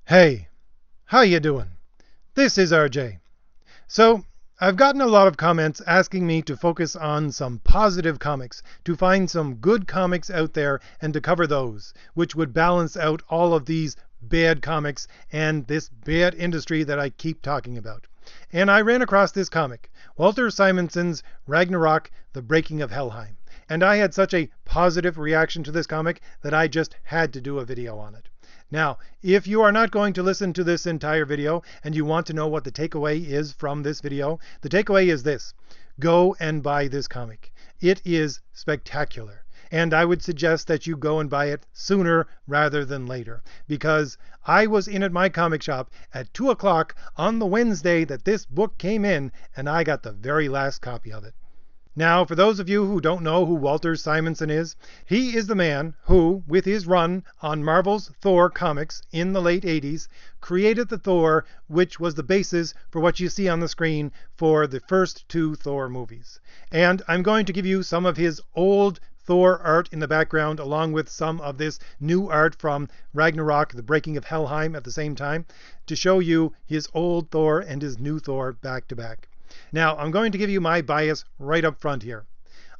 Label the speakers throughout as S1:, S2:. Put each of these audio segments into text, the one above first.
S1: Hey, how you doing? This is RJ. So, I've gotten a lot of comments asking me to focus on some positive comics, to find some good comics out there and to cover those, which would balance out all of these bad comics and this bad industry that I keep talking about. And I ran across this comic, Walter Simonson's Ragnarok, The Breaking of Helheim. And I had such a positive reaction to this comic that I just had to do a video on it. Now, if you are not going to listen to this entire video and you want to know what the takeaway is from this video, the takeaway is this: go and buy this comic. It is spectacular. And I would suggest that you go and buy it sooner rather than later, because I was in at my comic shop at 2 o'clock on the Wednesday that this book came in, and I got the very last copy of it. Now, for those of you who don't know who Walter Simonson is, he is the man who, with his run on Marvel's Thor comics in the late 80s, created the Thor, which was the basis for what you see on the screen for the first two Thor movies. And I'm going to give you some of his old Thor art in the background, along with some of this new art from Ragnarok, The Breaking of Helheim at the same time, to show you his old Thor and his new Thor back to back. Now, I'm going to give you my bias right up front here.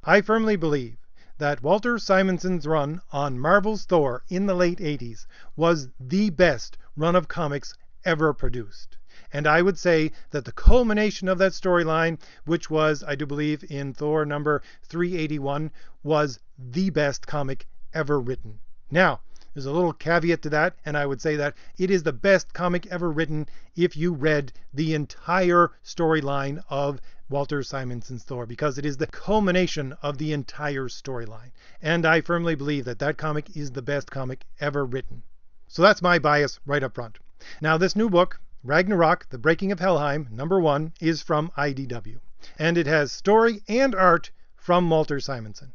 S1: I firmly believe that Walter Simonson's run on Marvel's Thor in the late 80s was the best run of comics ever produced. And I would say that the culmination of that storyline, which was, I do believe, in Thor number 381, was the best comic ever written. Now, there's a little caveat to that, and I would say that it is the best comic ever written if you read the entire storyline of Walter Simonson's Thor, because it is the culmination of the entire storyline. And I firmly believe that that comic is the best comic ever written. So that's my bias right up front. Now, this new book, Ragnarok, The Breaking of Helheim, number 1, is from IDW. And it has story and art from Walter Simonson.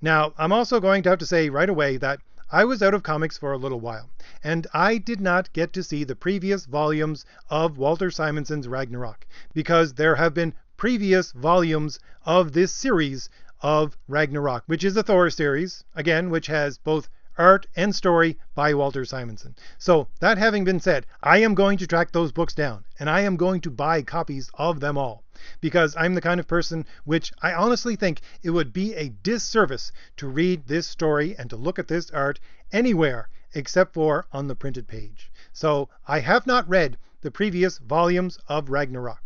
S1: Now, I'm also going to have to say right away that I was out of comics for a little while, and I did not get to see the previous volumes of Walter Simonson's Ragnarok, because there have been previous volumes of this series of Ragnarok, which is a Thor series, again, which has both art and story by Walter Simonson. So, that having been said, I am going to track those books down, and I am going to buy copies of them all, because I'm the kind of person which I honestly think it would be a disservice to read this story and to look at this art anywhere except for on the printed page. So, I have not read the previous volumes of Ragnarok.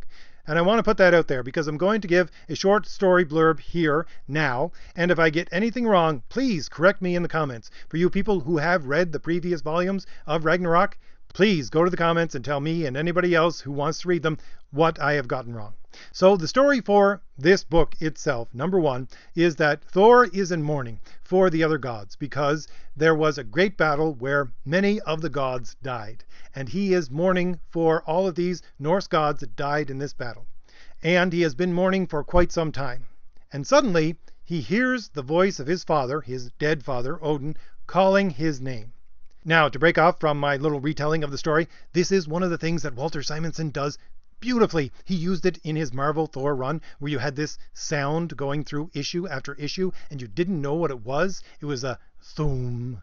S1: And I want to put that out there because I'm going to give a short story blurb here now. And if I get anything wrong, please correct me in the comments. For you people who have read the previous volumes of Ragnarok, please go to the comments and tell me and anybody else who wants to read them what I have gotten wrong. So the story for this book itself, number 1, is that Thor is in mourning for the other gods because there was a great battle where many of the gods died. And he is mourning for all of these Norse gods that died in this battle. And he has been mourning for quite some time. And suddenly he hears the voice of his father, his dead father, Odin, calling his name. Now, to break off from my little retelling of the story, this is one of the things that Walter Simonson does beautifully. He used it in his Marvel Thor run, where you had this sound going through issue after issue, and you didn't know what it was. It was a thum,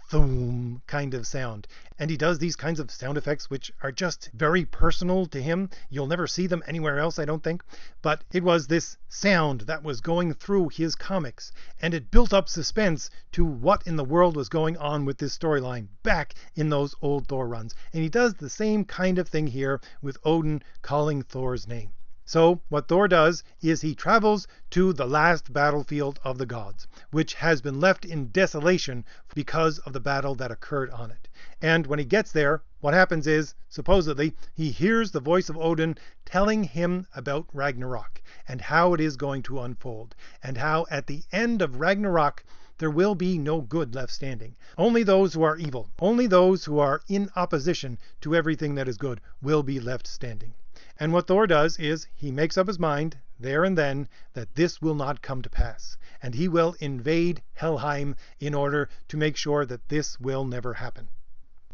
S1: thum kind of sound. And he does these kinds of sound effects which are just very personal to him. You'll never see them anywhere else, I don't think. But it was this sound that was going through his comics, and it built up suspense to what in the world was going on with this storyline back in those old Thor runs. And he does the same kind of thing here with Odin calling Thor's name. So what Thor does is he travels to the last battlefield of the gods, which has been left in desolation because of the battle that occurred on it. And when he gets there, what happens is, supposedly, he hears the voice of Odin telling him about Ragnarok and how it is going to unfold, and how at the end of Ragnarok there will be no good left standing. Only those who are evil, only those who are in opposition to everything that is good will be left standing. And what Thor does is he makes up his mind there and then that this will not come to pass, and he will invade Helheim in order to make sure that this will never happen.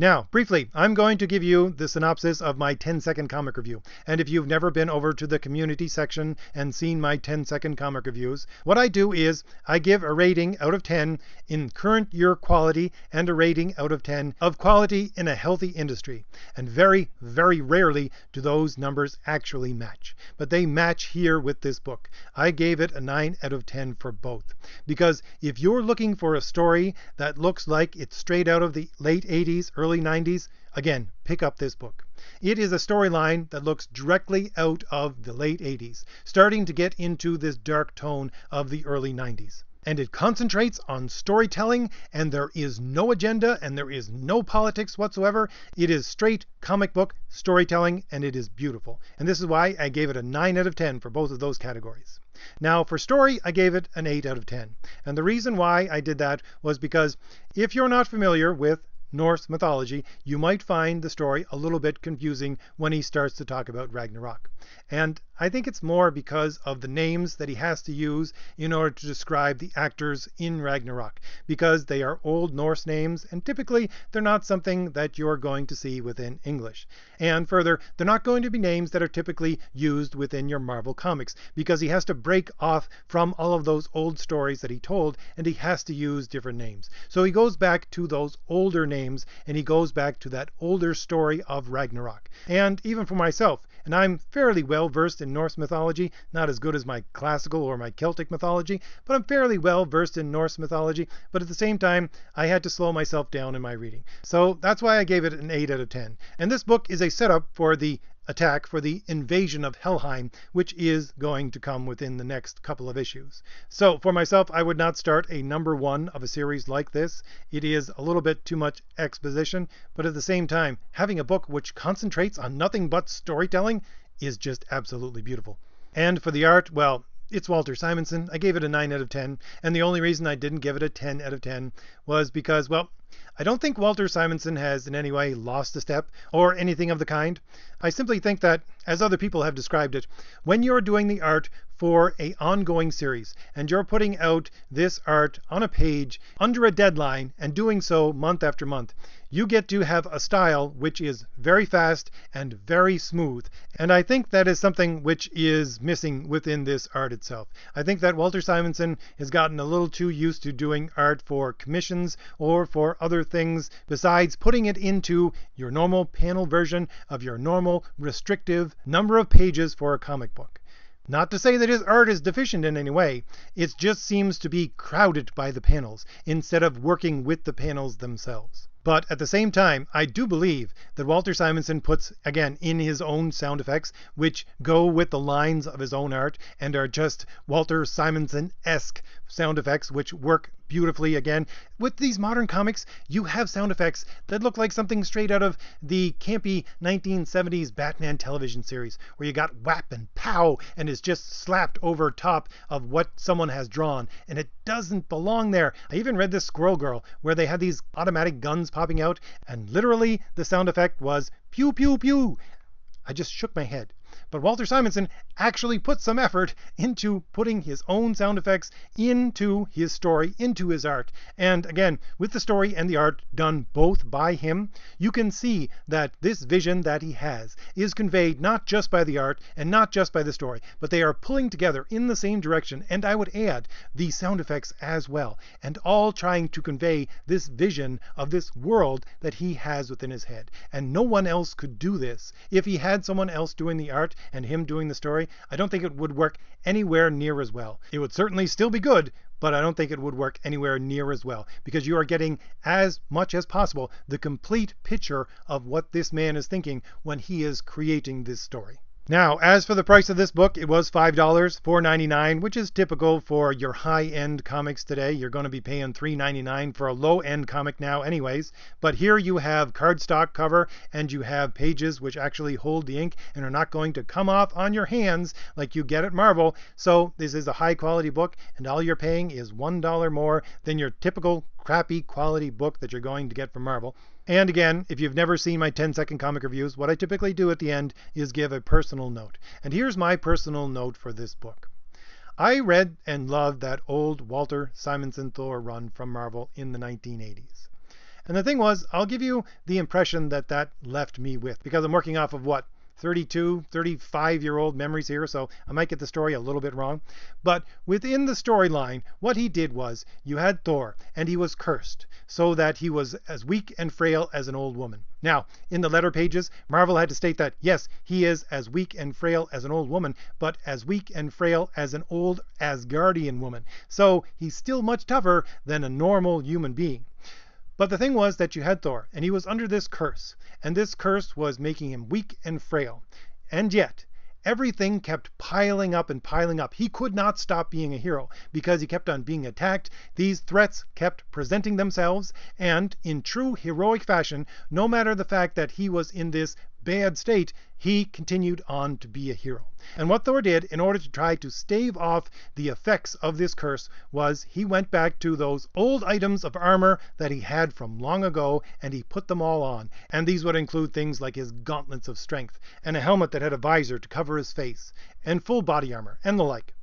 S1: Now, briefly, I'm going to give you the synopsis of my 10-second comic review. And if you've never been over to the community section and seen my 10-second comic reviews, what I do is I give a rating out of 10 in current year quality and a rating out of 10 of quality in a healthy industry. And very, very rarely do those numbers actually match. But they match here with this book. I gave it a 9 out of 10 for both. Because if you're looking for a story that looks like it's straight out of the late 80s, early 90s, again, pick up this book. It is a storyline that looks directly out of the late 80s, starting to get into this dark tone of the early 90s. And it concentrates on storytelling, and there is no agenda, and there is no politics whatsoever. It is straight comic book storytelling, and it is beautiful. And this is why I gave it a 9 out of 10 for both of those categories. Now, for story, I gave it an 8 out of 10. And the reason why I did that was because if you're not familiar with Norse mythology, you might find the story a little bit confusing when he starts to talk about Ragnarok. And I think it's more because of the names that he has to use in order to describe the actors in Ragnarok, because they are Old Norse names, and typically they're not something that you're going to see within English. And further, they're not going to be names that are typically used within your Marvel comics, because he has to break off from all of those old stories that he told, and he has to use different names. So he goes back to those older names, and he goes back to that older story of Ragnarok. And even for myself, and I'm fairly well versed in Norse mythology, not as good as my classical or my Celtic mythology, but I'm fairly well versed in Norse mythology, but at the same time, I had to slow myself down in my reading. So that's why I gave it an 8 out of 10. And this book is a setup for the attack, for the invasion of Helheim, which is going to come within the next couple of issues. So for myself, I would not start a number 1 of a series like this. It is a little bit too much exposition, but at the same time, having a book which concentrates on nothing but storytelling is just absolutely beautiful. And for the art, well, it's Walter Simonson. I gave it a 9 out of 10, and the only reason I didn't give it a 10 out of 10 was because, well, I don't think Walter Simonson has in any way lost a step or anything of the kind. I simply think that, as other people have described it, when you're doing the art for an ongoing series and you're putting out this art on a page under a deadline and doing so month after month, you get to have a style which is very fast and very smooth. And I think that is something which is missing within this art itself. I think that Walter Simonson has gotten a little too used to doing art for commissions or for other things besides putting it into your normal panel version of your normal restrictive number of pages for a comic book. Not to say that his art is deficient in any way, it just seems to be crowded by the panels instead of working with the panels themselves. But at the same time, I do believe that Walter Simonson puts, again, in his own sound effects, which go with the lines of his own art and are just Walter Simonson-esque sound effects, which work beautifully. Again, with these modern comics, you have sound effects that look like something straight out of the campy 1970s Batman television series, where you got whap and pow, and it's just slapped over top of what someone has drawn, and it doesn't belong there. I even read this Squirrel Girl, where they had these automatic guns popping out, and literally the sound effect was pew pew pew. I just shook my head. But Walter Simonson actually put some effort into putting his own sound effects into his story, into his art. And again, with the story and the art done both by him, you can see that this vision that he has is conveyed not just by the art and not just by the story, but they are pulling together in the same direction, and I would add the sound effects as well, and all trying to convey this vision of this world that he has within his head. And no one else could do this. If he had someone else doing the art and him doing the story, I don't think it would work anywhere near as well. It would certainly still be good, but I don't think it would work anywhere near as well, because you are getting as much as possible the complete picture of what this man is thinking when he is creating this story. Now, as for the price of this book, it was $5, $4.99, which is typical for your high-end comics today. You're going to be paying $3.99 for a low-end comic now anyways. But here you have cardstock cover, and you have pages which actually hold the ink and are not going to come off on your hands like you get at Marvel. So this is a high-quality book, and all you're paying is $1 more than your typical crappy quality book that you're going to get from Marvel. And again, if you've never seen my 10-second comic reviews, what I typically do at the end is give a personal note. And here's my personal note for this book. I read and loved that old Walter Simonson Thor run from Marvel in the 1980s. And the thing was, I'll give you the impression that that left me with, because I'm working off of what, 32, 35-year-old memories here, so I might get the story a little bit wrong. But within the storyline, what he did was, you had Thor, and he was cursed, so that he was as weak and frail as an old woman. Now, in the letter pages, Marvel had to state that, yes, he is as weak and frail as an old woman, but as weak and frail as an old Asgardian woman. So he's still much tougher than a normal human being. But the thing was that you had Thor, and he was under this curse, and this curse was making him weak and frail. And yet, everything kept piling up and piling up. He could not stop being a hero, because he kept on being attacked. These threats kept presenting themselves, and in true heroic fashion, no matter the fact that he was in this bad state, he continued on to be a hero. And what Thor did in order to try to stave off the effects of this curse was he went back to those old items of armor that he had from long ago, and he put them all on. And these would include things like his gauntlets of strength, and a helmet that had a visor to cover his face, and full body armor, and the like.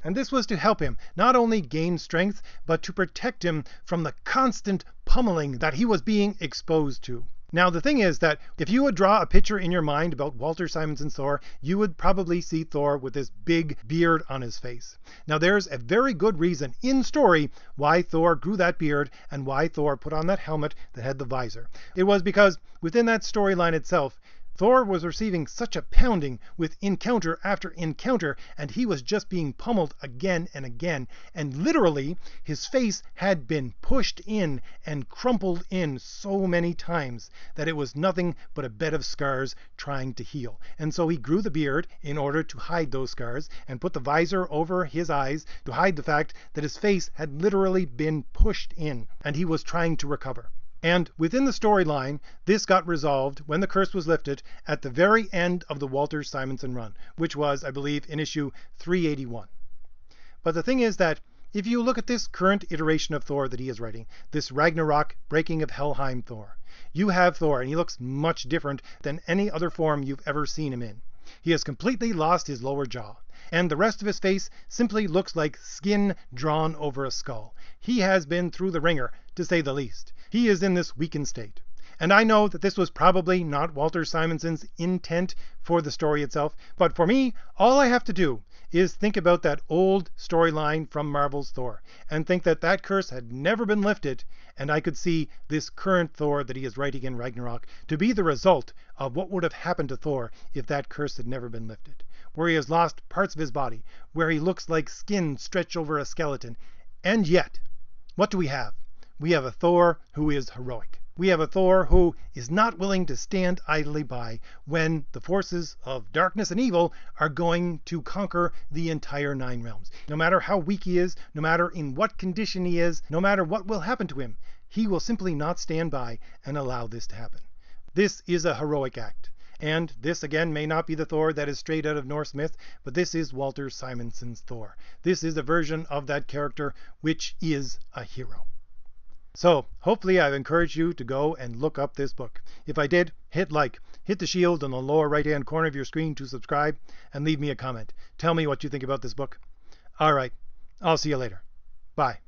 S1: And this was to help him not only gain strength, but to protect him from the constant pummeling that he was being exposed to. Now, the thing is that if you would draw a picture in your mind about Walter Simonson's Thor, you would probably see Thor with this big beard on his face. Now, there's a very good reason in story why Thor grew that beard and why Thor put on that helmet that had the visor. It was because within that storyline itself, Thor was receiving such a pounding with encounter after encounter, and he was just being pummeled again and again, and literally his face had been pushed in and crumpled in so many times that it was nothing but a bed of scars trying to heal. And so he grew the beard in order to hide those scars, and put the visor over his eyes to hide the fact that his face had literally been pushed in, and he was trying to recover. And within the storyline, this got resolved when the curse was lifted at the very end of the Walter Simonson run, which was, I believe, in issue 381. But the thing is that if you look at this current iteration of Thor that he is writing, this Ragnarok Breaking of Helheim Thor, you have Thor, and he looks much different than any other form you've ever seen him in. He has completely lost his lower jaw, and the rest of his face simply looks like skin drawn over a skull. He has been through the ringer, to say the least. He is in this weakened state. And I know that this was probably not Walter Simonson's intent for the story itself, but for me, all I have to do is think about that old storyline from Marvel's Thor, and think that that curse had never been lifted, and I could see this current Thor that he is writing in Ragnarok to be the result of what would have happened to Thor if that curse had never been lifted, where he has lost parts of his body, where he looks like skin stretched over a skeleton. And yet, what do we have? We have a Thor who is heroic. We have a Thor who is not willing to stand idly by when the forces of darkness and evil are going to conquer the entire Nine Realms. No matter how weak he is, no matter in what condition he is, no matter what will happen to him, he will simply not stand by and allow this to happen. This is a heroic act. And this again may not be the Thor that is straight out of Norse myth, but this is Walter Simonson's Thor. This is a version of that character which is a hero. So, hopefully I've encouraged you to go and look up this book. If I did, hit like, hit the shield in the lower right hand corner of your screen to subscribe, and leave me a comment. Tell me what you think about this book. Alright, I'll see you later. Bye.